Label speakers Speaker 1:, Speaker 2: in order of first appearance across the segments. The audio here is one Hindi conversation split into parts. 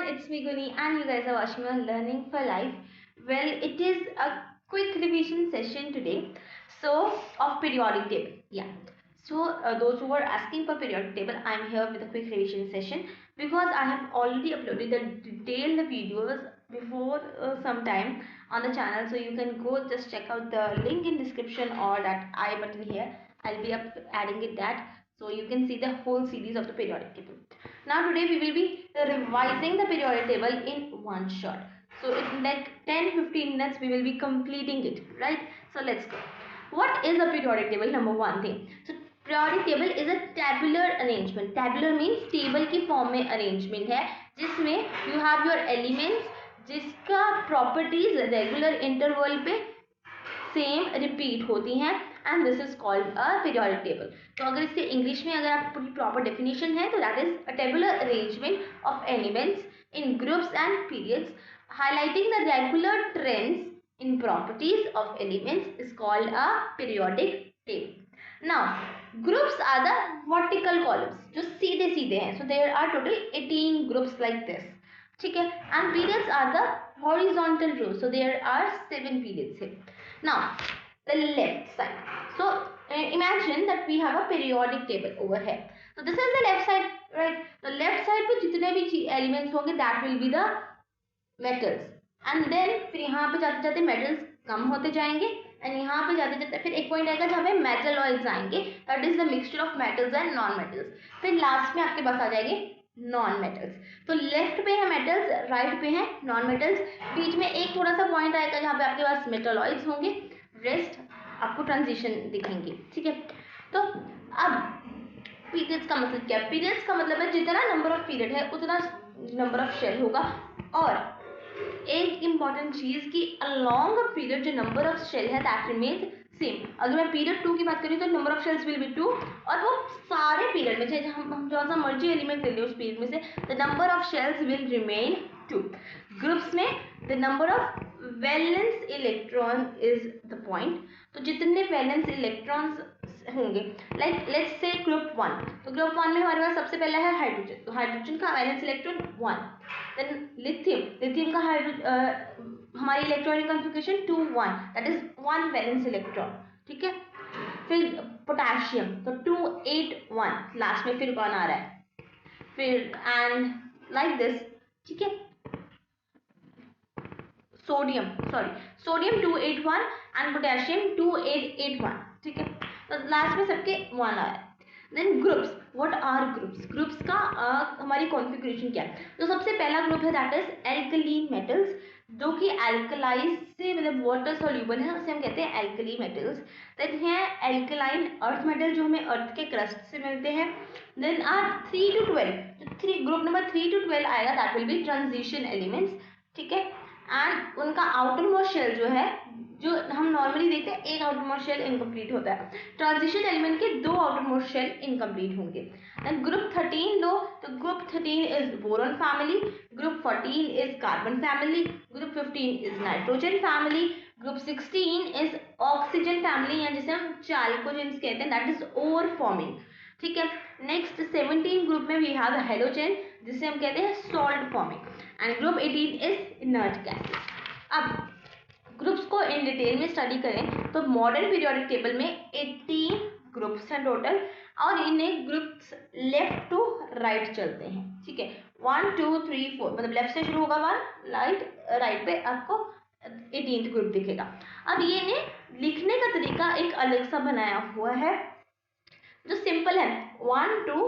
Speaker 1: it's me Guni and you guys are watching on Learning for Life. Well, it is a quick revision session today. So, of periodic table. Yeah. So, those who are asking for periodic table, I'm here with a quick revision session because I have already uploaded the detailed videos before some time on the channel. So, you can go just check out the link in description or that I button here. I'll be adding it that. So, you can see the whole series of the periodic table. Now today we will be revising the periodic table in one shot. So in like 10-15 minutes we will be completing it, right? So let's go. What is a periodic table? Number one thing. So periodic table is a tabular arrangement. Tabular means table की form में arrangement है जिसमें you have your elements जिसका properties regular interval पे सेम रिपीट होती हैं and this is called a periodic table. तो अगर इसके इंग्लिश में अगर आप पूरी प्रॉपर डेफिनेशन है तो that is a tabular arrangement of elements in groups and periods highlighting the regular trends in properties of elements is called a periodic table. Now groups are the vertical columns जो सीधे सीधे हैं. So there are total 18 groups like this. ठीक है. And periods are the horizontal rows. So there are 7 periods है. Now, the left side. So, imagine that we have a periodic table over here. So, this is the left side, right? The left side पे जितने भी elements होंगे, that will be the metals. And then फिर यहाँ पे जाते जाते metals कम होते जाएंगे, and यहाँ पे जाते जाते फिर एक point आएगा जहाँ पे metalloids आएंगे. That is the mixture of metals and non-metals. फिर last में आपके पास आ जाएंगे नॉन मेटल्स. तो लेफ्ट पे है मेटल्स, राइट पे है नॉन मेटल्स, बीच में एक थोड़ा सा पॉइंट आएगा जहाँ पे आपके पास मेटलॉइड्स होंगे, रेस्ट आपको ट्रांजिशन दिखेंगे. ठीक है. तो अब पीरियड्स का मतलब क्या है? पीरियड्स का मतलब है जितना नंबर ऑफ पीरियड है उतना नंबर ऑफ शेल होगा. और एक इंपॉर्टेंट चीज कि अलोंग अ पीरियड जो नंबर ऑफ शेल है दैट रिमेन्स सेम. अगर मैं पीरियड 2 की बात करूँ तो number of shells will be 2 और वो सारे पीरियड में चाहे हम जो सा मर्जी एलिमेंट ले लें उस पीरियड में से the number of shells will remain 2. Groups में the number of valence electron is the point. तो जितने वैलेंस इलेक्ट्रॉन्स होंगे लाइक लेट्स से ग्रुप 1. तो ग्रुप 1 में हमारे पास सबसे पहला है हाइड्रोजन. तो हाइड्रोजन का वैलेंस इलेक्ट्रॉन 1. देन लिथियम का हमारी electronic configuration 2 1 that is 1 valence electron. ठीक है. फिर पोटेशियम तो 2 8 1 लास्ट में फिर कौन आ रहा है फिर एंड लाइक दिस. ठीक है. Sodium 2 8 1 and potassium 2 8 8 1. ठीक है. तो लास्ट में सबके 1 आ रहा है. Then groups. What are groups? Groups का हमारी कॉन्फ़िगरेशन क्या है? तो सबसे पहला ग्रुप है दैट इज एल्कलीन मेटल्स जो कि एल्कलाइज से मतलब वाटर सॉल्यूबल है, उसे हम कहते हैं एल्कली मेटल्स. देन है एल्कलाइन अर्थ मेटल जो हमें अर्थ के क्रस्ट से मिलते हैं. Then are 3 to 12 group number 3 to 12 आएगा that will be transition elements. ठीक है. एंड उनका आउटर मोस्ट शेल जो है जो हम नॉर्मली देखते हैं एक आउटर मोस्ट शेल इनकम्प्लीट होता है. ट्रांजिशन एलिमेंट के 2 आउटर मोस्ट शेल इनकम्प्लीट होंगे. एंड ग्रुप 13 लो तो group 13 is boron family, group 14 is carbon family, group 15 is nitrogen family, group 16 is oxygen family या जिसे हम चाल्कोजेंस कहते हैं दैट इज ओर फॉर्मिंग. ठीक है. नेक्स्ट 17 ग्रुप में वी हैव हेलोजन जिसे हम कहते हैं salt forming and group 18 is inert gases. अब ग्रुप्स को इन डिटेल में स्टडी करें तो मॉडर्न पीरियोडिक टेबल में 18 ग्रुप्स हैं टोटल और इन्हें ग्रुप्स लेफ्ट टू राइट चलते हैं. ठीक है. 1 2 3 4 मतलब लेफ्ट से शुरू होगा 1 राइट पे आपको 18th ग्रुप दिखेगा. अब ये ने लिखने का तरीका एक अलग सा बनाया हुआ है जो सिंपल है. 1 2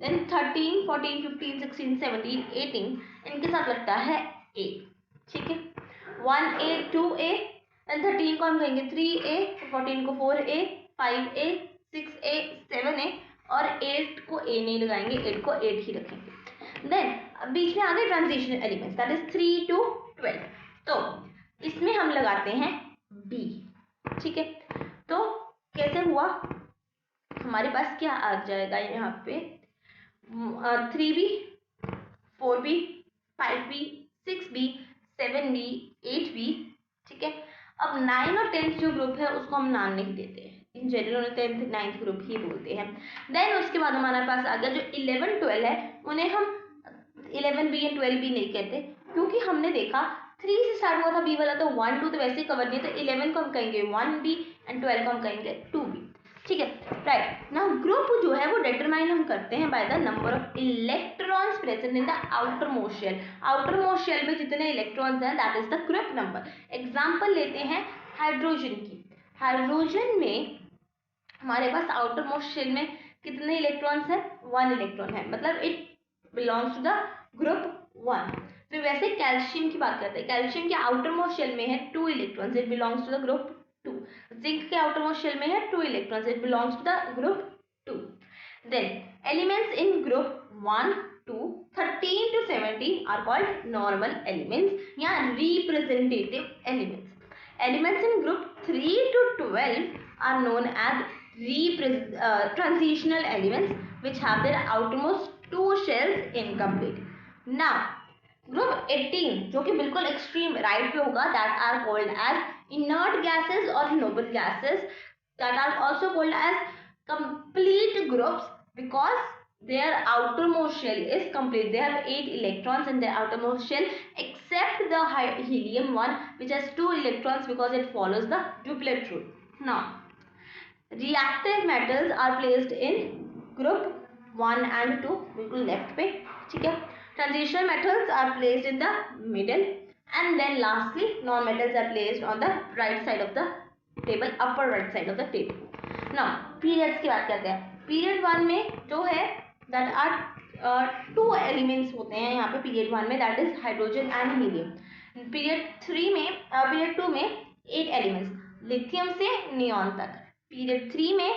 Speaker 1: देन 13 14 15 16 17 18 इनके साथ लगता है A. ठीक है. 1A 2A एंड 13 को हम कहेंगे 3A, 14 को 4A, 5A, 6A, 7A और 8 को A नहीं लगाएंगे, 8 को 8 ही रखेंगे. देन बीच में आ गए transition elements that is 3 to 12. तो इसमें हम लगाते हैं B. ठीक है. तो कैसे हुआ? हमारे पास क्या आ जाएगा यहाँ पे 3B 4B 5B 6B 7B 8B. ठीक है. अब 9 और 10th जो ग्रुप है उसको हम नाम नहीं देते हैं, in general 10th 9th group ही बोलते हैं. देन उसके बाद हमारे पास आ गया जो 11 12 है उन्हें हम 11B एंड 12B नहीं कहते, क्योंकि हमने देखा 3 से स्टार्ट हुआ था बी वाला, तो 1 2 तो वैसे कवर नहीं है, तो 11 को हम कहेंगे 1B एंड 12 को हम कहेंगे 2B। ठीक है, राइट। नाउ ग्रुप जो है वो डिटरमाइन हम करते हैं by the number of electrons present in the outermost shell. Outermost shell में जितने इलेक्ट्रॉन्स हैं that is the group number. Example लेते हैं हाइड्रोजन की। हाइड्रोजन में हमारे पास आउटर मोस्ट शेल में कितने इलेक्ट्रॉन्स हैं? 1 इलेक्ट्रॉन है, मतलब it belongs to the group 1। फिर वैसे कैल्शियम की बात करते हैं। कैल्शियम के आउटर मोस्ट शेल में है 2 electrons, it belongs to the group 2। Zinc के आउटर मोस्ट शेल में है 2 electrons, it belongs to the group 2। Then elements in group 1 to 13 to 17 are called normal elements या representative elements. Elements in group 3 to 12 are known as transitional elements which have their outermost 2 shells incomplete. Now group 18 जो कि बिल्कुल एक्सट्रीम राइट पे होगा, that are called as inert gases और noble gases, that are also called as complete groups because their outermost shell is complete. They have 8 electrons in their outermost shell except the helium one which has 2 electrons because it follows the duplet rule. Now reactive metals are placed in group 1 and 2, बिल्कुल लेफ्ट पे, ठीक है। Transitional metals are placed in the middle and then lastly non-metals are placed on the right side of the table, upper right side of the table. Now periods की बात करते हैं। Period 1 में जो है that are 2 elements होते हैं यहाँ पे period 1 में, that is hydrogen and helium. Period 3 में period 2 में 8 elements, लिथियम से नियॉन तक। Period 3 में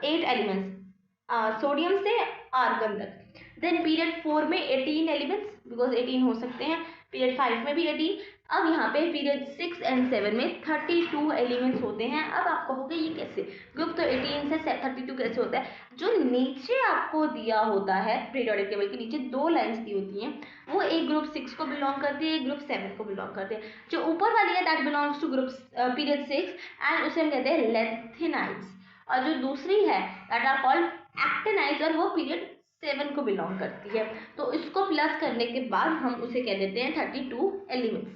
Speaker 1: 8 elements, सोडियम से आर्गन तक। देन पीरियड 4 में 18 एलिमेंट्स, बिकॉज 18 हो सकते हैं। पीरियड 5 में भी 18। अब यहाँ पे पीरियड 6 एंड 7 में 32 एलिमेंट्स होते हैं। अब आप कहोगे ये कैसे, ग्रुप तो 18 से 32 कैसे होता है? जो नीचे आपको दिया होता है पीरियोडिक टेबल के नीचे 2 लाइंस दी होती हैं, वो एक ग्रुप 6 को बिलोंग करती है, एक ग्रुप 7 को बिलोंग करती है। जो ऊपर वाली है that belongs to group period 6 and उसे हम कहते हैं लेंथेनाइड्स, और जो दूसरी है दैट आर कॉल्ड एक्टिनाइड्स और वो पीरियड 7 को बिलोंग करती है। तो इसको प्लस करने के बाद हम उसे कह देते हैं 32 एलिमेंट्स।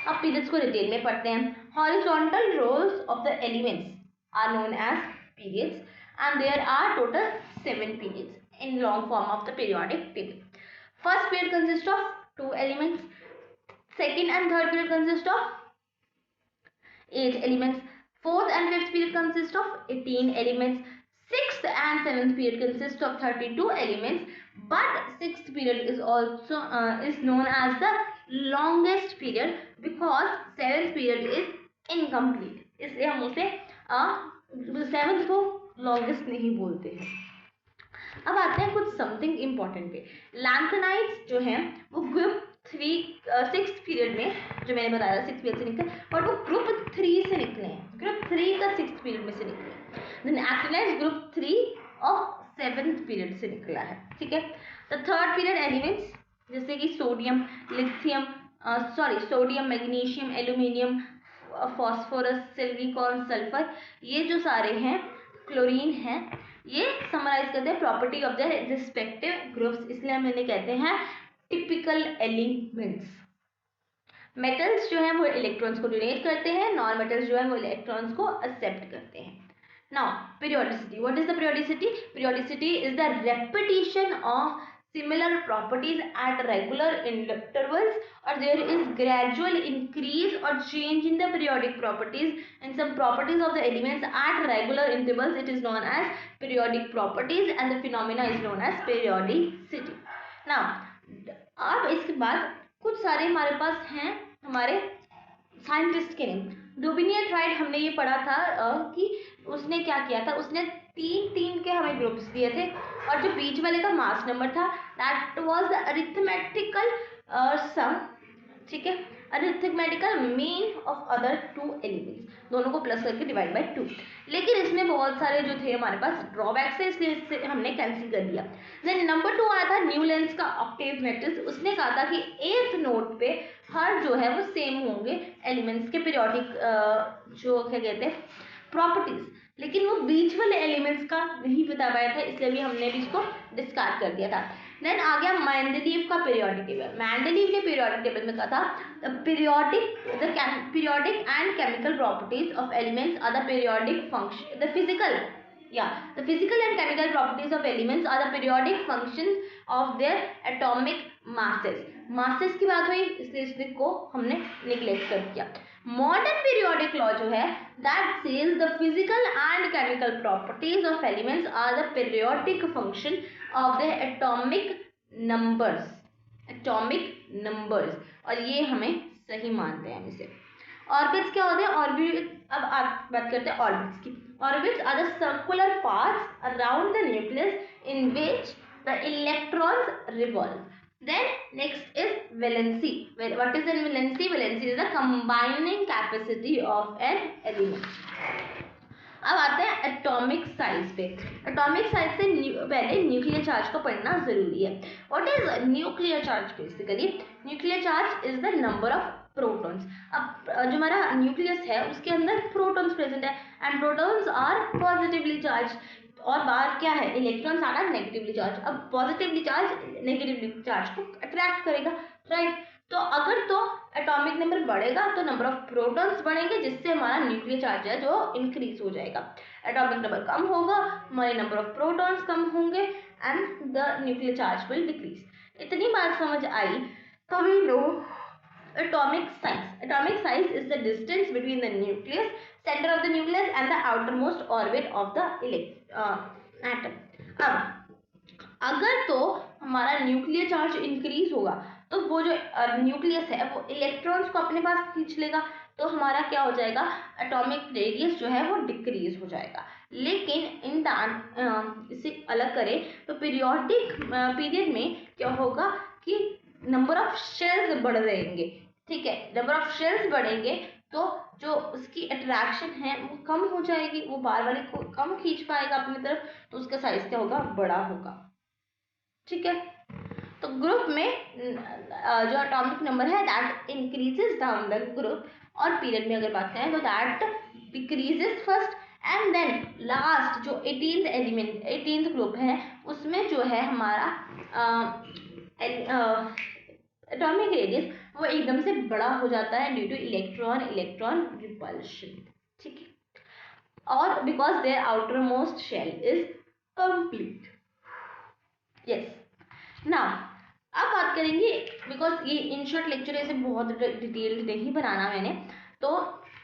Speaker 1: अब पीरियड्स को डिटेल में पढ़ते हैं। Horizontal rows of the elements are known as periods and there are total 7 periods in long form of the periodic table. First period consist of 2 elements, second and third period consist of 8 elements, fourth and fifth period consist of 18 elements, sixth and seventh period consist of 32 elements, but sixth period is also is known as the longest period because seventh period is incomplete, इसलिए हम उसे सेवेंथ को longest नहीं बोलते हैं। अब आते हैं कुछ समथिंग इम्पोर्टेंट पे। लैंथेनाइड्स जो हैं वो ग्रुप 6 पीरियड में, जो मैंने बताया 6 पीरियड से निकले, और वो ग्रुप 3 से निकले हैं, ग्रुप 3 का 6 पीरियड में से निकले। Then actinides group 3 of 7th period से निकला है, ठीक है। द थर्ड पीरियड एलिमेंट्स जैसे कि sodium, lithium, sodium, magnesium, aluminium, phosphorus, silicon, sulphur, ये जो सारे हैं, क्लोरीन है, ये समराइज करते हैं property of the respective groups, इसलिए हम इन्हें कहते हैं टिपिकल एलिमेंट्स। मेटल्स जो हैं वो इलेक्ट्रॉन्स को डोनेट करते हैं, नॉन मेटल्स जो हैं वो इलेक्ट्रॉन्स को एक्सेप्ट करते हैं। Now periodicity, what is the periodicity? Periodicity is the repetition of similar properties at regular intervals, or there is gradual increase or change in the periodic properties and some properties of the elements at regular intervals. It is known as periodic properties and the phenomena is known as periodicity. Now अब इसके बाद कुछ सारे हमारे पास हैं हमारे साइंटिस्ट के नेम। डोबिनियर राइट हमने ये पढ़ा था कि उसने क्या किया था, उसने 3 के हमें ग्रुप्स दिए थे और जो बीच वाले का मास नंबर था दैट वाज द अरिथमेटिकल सम, ठीक है, arithmetical mean of other 2 elements, दोनों को प्लस करके डिवाइड बाय 2। लेकिन इसमें बहुत सारे जो थे हमारे पास ड्रॉबैक्स है, इसलिए इससे हमने कैंसिल कर दिया। देन नंबर 2 आया था न्यूलैंड्स का ऑक्टेव मैट्रिक्स। उसने कहा था कि 8th नोट पे हर जो है वो सेम होंगे एलिमेंट्स के पीरियोडिक जो क्या कहते हैं प्रॉपर्टीज, लेकिन वो बीच वाले एलिमेंट्स का नहीं बता पाया था, इसलिए भी हमने भी इसको डिस्कार्ड कर दिया था। देन आ गया मेंडलीव का पीरियोडिक टेबल। मेंडलीव ने पीरियोडिक टेबल में कहा था the periodic and chemical properties of elements are the periodic function the physical the physical and chemical properties of elements are the periodic functions of their atomic masses की बात हुई, इसलिए इस को हमने निग्लेक्ट कर दिया। मॉडर्न पीरियोडिक लॉ जो है that says the physical and chemical properties of elements are the periodic function of their atomic numbers और ये हमें सही मानते हैं हम इसे। ऑर्बिट्स क्या होते हैं? ऑर्बिट, अब आप बात करते हैं ऑर्बिट्स की। Orbits are the circular paths around the nucleus in which the electrons revolve. Then next is valency. What is an valency? Valency is the combining capacity of an element. अब आते हैं एटॉमिक साइज पे। एटॉमिक साइज से पहले न्यूक्लियर चार्ज को पढ़ना जरूरी है। What is nuclear charge? Basically nuclear charge is the number of protons. अब जो हमारा न्यूक्लियस है उसके अंदर प्रोटॉन्स प्रेजेंट है and protons are positively charge और बाहर क्या है? Electrons are negatively charge. अब पॉजिटिवली चार्ज नेगेटिवली चार्ज को अट्रैक्ट करेगा, राइट? तो अगर तो एटॉमिक नंबर बढ़ेगा तो नंबर ऑफ प्रोटॉन्स बढ़ेंगे जिससे हमारा न्यूक्लियर चार्ज है जो इंक्रीज हो जाएगा। एटॉमिक नंबर कम होगा, हमारे नंबर ऑफ प्रोटॉन्स कम होंगे and the nuclear charge will decrease. इतनी बात समझ आई तो we know atomic size. Atomic size is the distance between the nucleus, center of the nucleus and the outermost orbit of the atom. अब अगर तो हमारा न्यूक्लियर चार्ज इंक्रीज होगा तो वो जो न्यूक्लियस है वो इलेक्ट्रॉन्स को अपने पास खींच लेगा, तो हमारा क्या हो जाएगा? एटॉमिक रेडियस जो है वो डिक्रीज हो जाएगा। लेकिन इन इसे अलग करें तो पीरियोडिक पीरियड में क्या होगा कि नंबर ऑफ शेल्स बढ़ रहेंगे, ठीक है? नंबर ऑफ शेल्स बढ़ेंगे तो जो उसकी अट्रैक्शन है वो कम हो जाएगी, वो बार वाले को कम खींच पाएगा अपनी तरफ, तो उसका साइज क्या होगा? बड़ा होगा, ठीक है? तो ग्रुप में जो एटॉमिक नंबर है that increases down the group, और पीरियड में अगर बात करें तो that decreases first and then last जो 18th ग्रुप है उसमें जो है हमारा एटॉमिक रेडियस वो एकदम से बड़ा हो जाता है ड्यू टू इलेक्ट्रॉन रिपल्शन, ठीक है? और because their outermost shell is complete. Yes, now अब बात करेंगे, बिकॉज ये इन शॉर्ट लेक्चर ऐसे बहुत डिटेल्ड नहीं बनाना मैंने, तो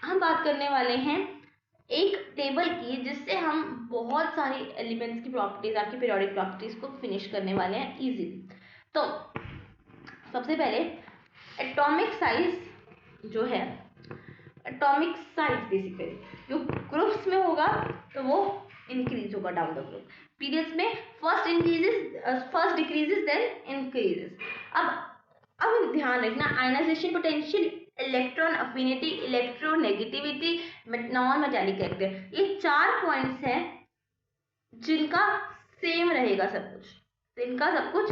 Speaker 1: हम बात करने वाले हैं एक टेबल की जिससे हम बहुत सारी एलिमेंट्स की प्रॉपर्टीज, आपकी पीरियोडिक प्रॉपर्टीज को फिनिश करने वाले हैं इजीली। तो सबसे पहले एटॉमिक साइज जो है, एटॉमिक साइज बेसिकली जो ग्रुप्स में होगा तो वो इंक्रीज होगा डाउन द ग्रुप। पीरियड्स में फर्स्ट डिक्रीजेस देन इंक्रीजेस। अब ध्यान रखना, ionisation potential, electron affinity, electronegativity, non metallic character, ये 4 पॉइंट्स हैं जिनका सेम रहेगा सब कुछ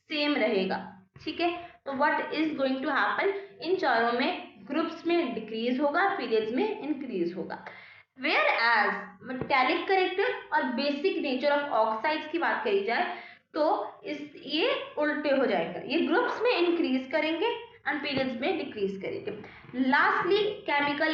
Speaker 1: सेम रहेगा, ठीक है? तो what is going to happen, इन चारों में ग्रुप्स में डिक्रीज होगा, पीरियड्स में इंक्रीज होगा। वेयर एज मेटालिक कैरेक्टर और बेसिक नेचर ऑफ ऑक्साइड्स की बात करी जाए तो ये उल्टे हो जाएगा, ये ग्रुप्स में इंक्रीज करेंगे एंड पीरियड्स में डिक्रीज करेंगे। लास्टली केमिकल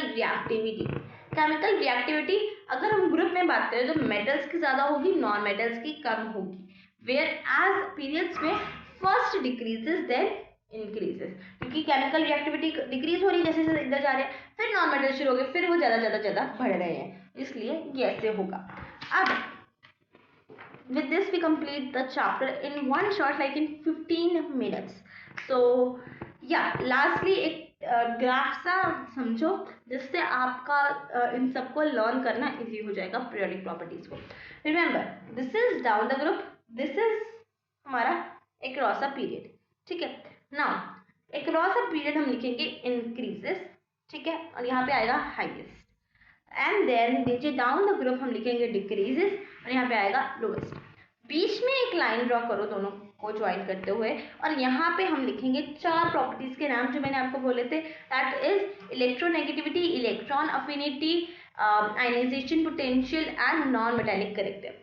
Speaker 1: रिएक्टिविटी अगर हम ग्रुप में बात करें तो मेटल्स की ज्यादा होगी, नॉन मेटल्स की कम होगी। वेयर एज पीरियड्स में फर्स्ट डिक्रीजेस देन इंक्रीजेस, क्योंकि केमिकल रिएक्टिविटी डिक्रीज हो रही है जैसे जैसे इधर जा रहे हैं, फिर नॉन मेटल शुरू हो गए, फिर वो ज्यादा बढ़ रहे हैं, इसलिए ये ऐसे होगा। अब with this we complete the chapter in one shot, like in 15 minutes. So yeah, lastly एक ग्राफ सा समझो जिससे आपका इन सबको लर्न करना इजी हो जाएगा पीरियोडिक प्रॉपर्टीज को। Remember, this is down the group, this is हमारा across a period, ठीक है? नाउ across a period हम लिखेंगे इंक्रीजेस, ठीक है? और यहाँ पे आएगा हाईएस्ट, एंड देन नीचे डाउन द ग्रुप हम लिखेंगे डिक्रीजेस और यहाँ पे आएगा लोएस्ट। बीच में एक लाइन ड्रॉ करो दोनों को ज्वाइन करते हुए, और यहाँ पे हम लिखेंगे 4 प्रॉपर्टीज के नाम जो मैंने आपको बोले थे, that is electronegativity, electron affinity, ionisation potential and non metallic character.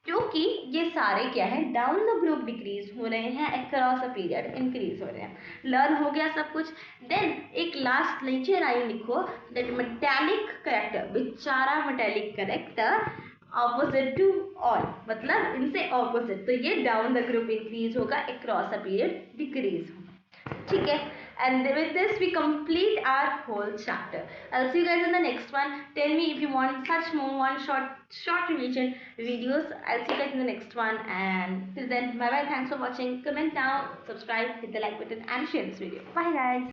Speaker 1: क्योंकि ये सारे क्या है, डाउन द ग्रुप डिक्रीज हो रहे हैं, अक्रॉस अ पीरियड इंक्रीज हो रहे हैं। लर्न हो गया सब कुछ। देन एक लास्ट नीचे लाइन लिखो, दैट मेटालिक करेक्टर, बेचारा metallic character opposite to all, मतलब इनसे ऑपोजिट, तो ये डाउन द ग्रुप इंक्रीज होगा, अक्रॉस अ पीरियड डिक्रीज होगा। ठीक है, and with this we complete our whole chapter. I'll see you guys in the next one. Tell me if you want such more one short revision videos. I'll see you guys in the next one, and till then, bye bye, thanks for watching. Comment down, subscribe, hit the like button and share this video. Bye guys.